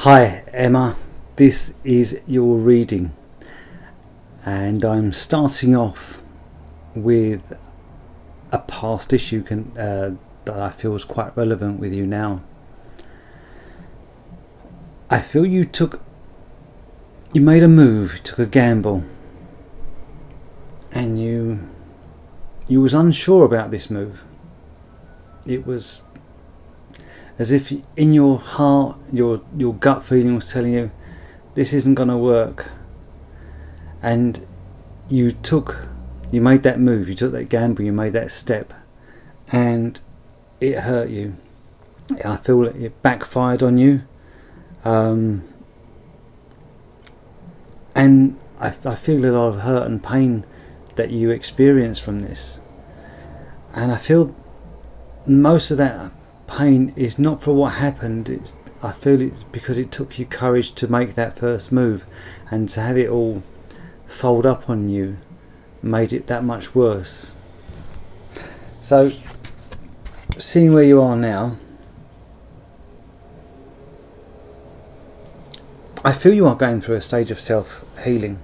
Hi Emma, this is your reading, and I'm starting off with a past issue that I feel is quite relevant with you now. I feel you made a move, took a gamble, and you was unsure about this move. It was as if in your heart, your gut feeling was telling you this isn't going to work, and you made that move, you took that gamble, you made that step, and it hurt you. I feel it backfired on you, and I feel a lot of hurt and pain that you experience from this, and I feel most of that pain is not for what happened. I feel it's because it took you courage to make that first move, and to have it all fold up on you made it that much worse. So seeing where you are now, I feel you are going through a stage of self-healing.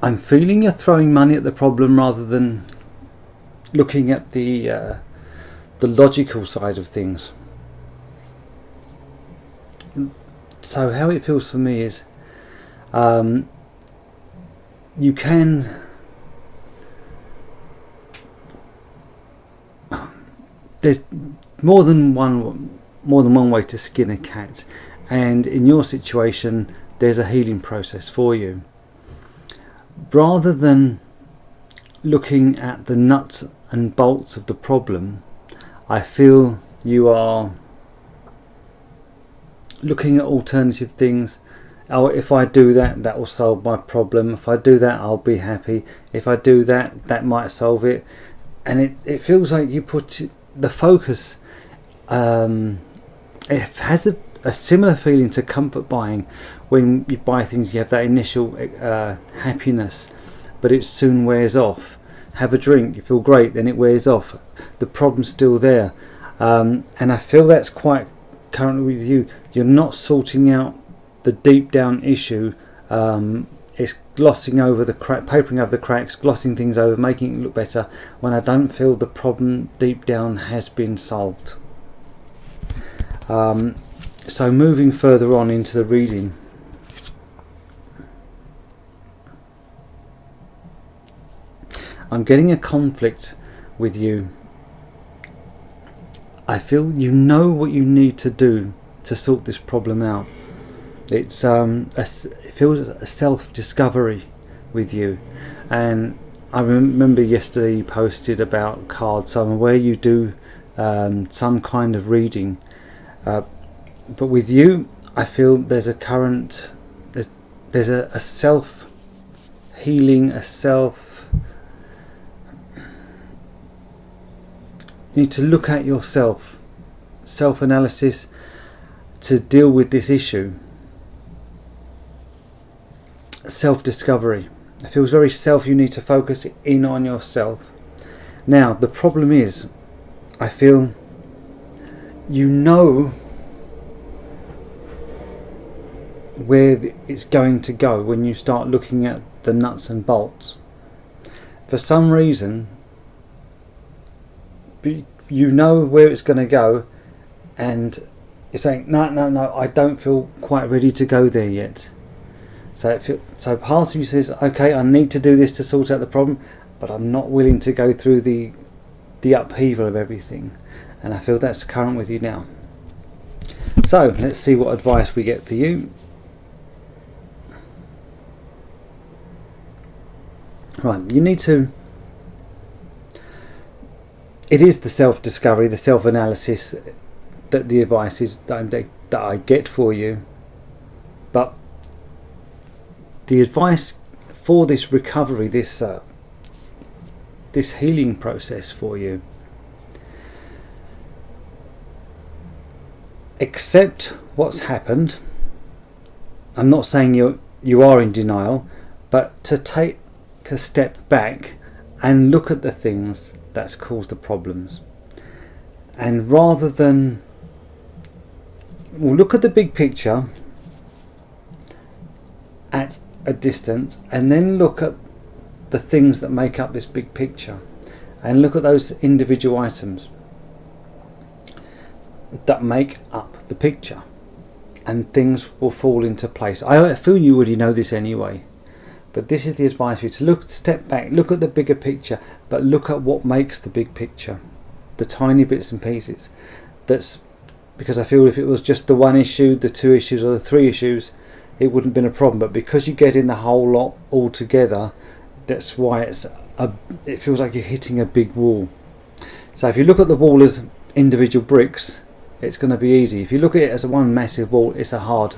I'm feeling you're throwing money at the problem rather than looking at the logical side of things. So how it feels for me is you can there's more than one way to skin a cat, and in your situation there's a healing process for you. Rather than looking at the nuts and bolts of the problem, I feel you are looking at alternative things. Oh, if I do that, that will solve my problem. If I do that, I'll be happy. If I do that, that might solve it. And it feels like you put the focus, it has a similar feeling to comfort buying. When you buy things, you have that initial happiness, but it soon wears off. Have a drink, you feel great, then it wears off. The problem's still there, and I feel that's quite currently with you. You're not sorting out the deep down issue. It's glossing over the papering over the cracks, glossing things over, making it look better, when I don't feel the problem deep down has been solved. So moving further on into the reading, I'm getting a conflict with you. I feel you know what you need to do to sort this problem out. It feels a self-discovery with you, and I remember yesterday you posted about cards. So I'm aware you do some kind of reading, but with you I feel there's a self-healing, you need to look at yourself, self-analysis to deal with this issue. Self-discovery. It feels very you need to focus in on yourself. Now the problem is, I feel you know where it's going to go when you start looking at the nuts and bolts. For some reason you know where it's going to go, and you're saying no, I don't feel quite ready to go there yet. So part of you says, okay, I need to do this to sort out the problem, but I'm not willing to go through the upheaval of everything, and I feel that's current with you now. So let's see what advice we get for you. Right, you need to. It is the self-discovery, the self-analysis that the advice is that I get for you, but the advice for this recovery, this healing process for you, accept what's happened. I'm not saying you are in denial, but to take a step back and look at the things that's caused the problems. And rather than, we'll look at the big picture at a distance, and then look at the things that make up this big picture, and look at those individual items that make up the picture, and things will fall into place. I feel you already know this anyway, but this is the advice for you to look, step back, look at the bigger picture, but look at what makes the big picture, the tiny bits and pieces. That's because I feel if it was just the one issue, the two issues, or the three issues, it wouldn't have been a problem. But because you get in the whole lot all together, that's why it feels like you're hitting a big wall. So if you look at the wall as individual bricks, it's going to be easy. If you look at it as one massive wall, it's a hard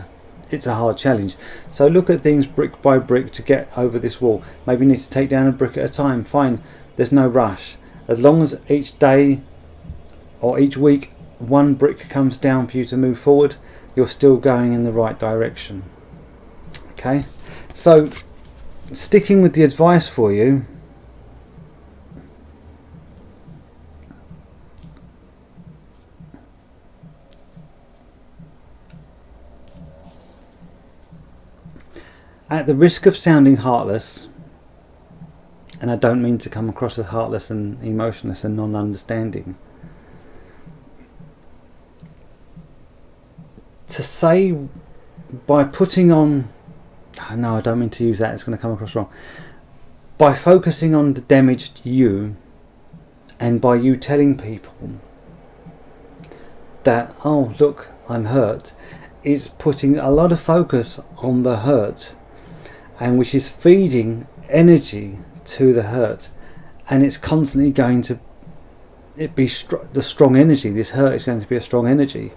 challenge. So look at things brick by brick to get over this wall. Maybe you need to take down a brick at a time. Fine, there's no rush. As long as each day or each week one brick comes down for you to move forward, you're still going in the right direction. Okay, so sticking with the advice for you, at the risk of sounding heartless, and I don't mean to come across as heartless and emotionless and non-understanding, to say by putting on, no, I don't mean to use that, it's going to come across wrong, by focusing on the damaged you, and by you telling people that, oh look, I'm hurt, is putting a lot of focus on the hurt, and which is feeding energy to the hurt, and it's constantly going to be the strong energy. This hurt is going to be a strong energy.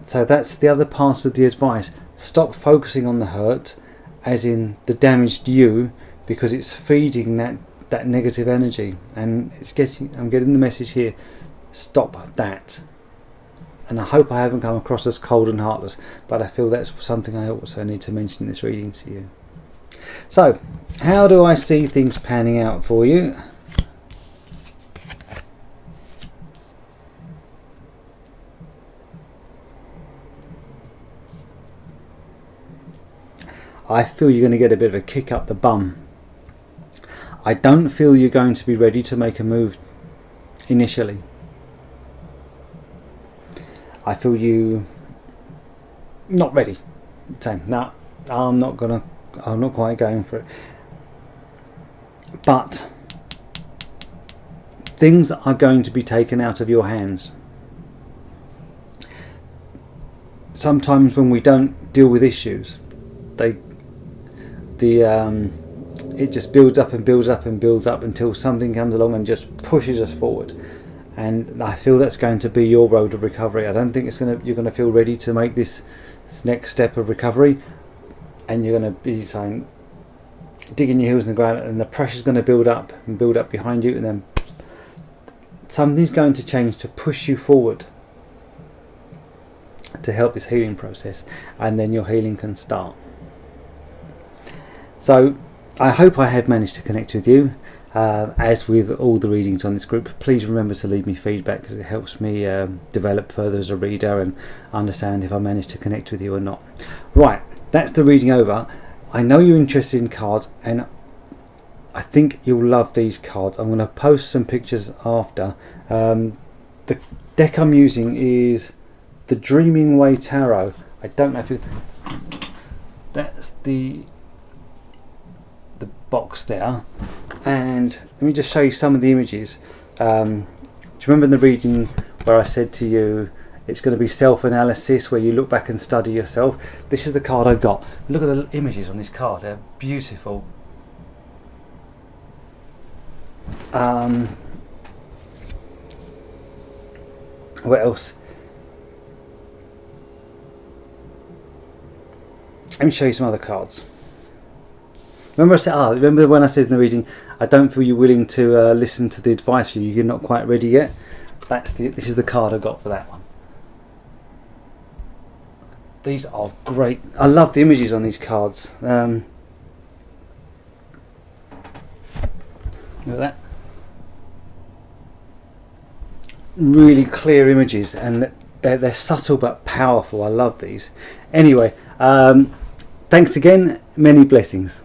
So that's the other part of the advice. Stop focusing on the hurt, as in the damaged you, because it's feeding that negative energy, and I'm getting the message here. Stop that. And I hope I haven't come across as cold and heartless, but I feel that's something I also need to mention in this reading to you. So, how do I see things panning out for you? I feel you're going to get a bit of a kick up the bum. I don't feel you're going to be ready to make a move initially. I feel you not ready. Saying, no, I'm not quite going for it. But things are going to be taken out of your hands. Sometimes when we don't deal with issues, it just builds up and builds up and builds up until something comes along and just pushes us forward. And I feel that's going to be your road of recovery. I don't think you're going to feel ready to make this next step of recovery, and you're going to be saying, digging your heels in the ground, and the pressure's going to build up and build up behind you, and then something's going to change to push you forward to help this healing process, and then your healing can start. So I hope I have managed to connect with you. As with all the readings on this group, please remember to leave me feedback, because it helps me develop further as a reader and understand if I managed to connect with you or not. Right, that's the reading over. I know you're interested in cards, and I think you'll love these cards. I'm going to post some pictures after. The deck I'm using is the Dreaming Way Tarot. I don't know if that's the box there, and let me just show you some of the images. Do you remember in the reading where I said to you it's going to be self-analysis, where you look back and study yourself? This is the card I got. Look at the images on this card, they're beautiful. What else? Let me show you some other cards. Remember when I said in the reading, I don't feel you're willing to listen to the advice for you. You're not quite ready yet. This is the card I got for that one. These are great. I love the images on these cards. Look at that. Really clear images, and they're subtle but powerful. I love these. Anyway, thanks again. Many blessings.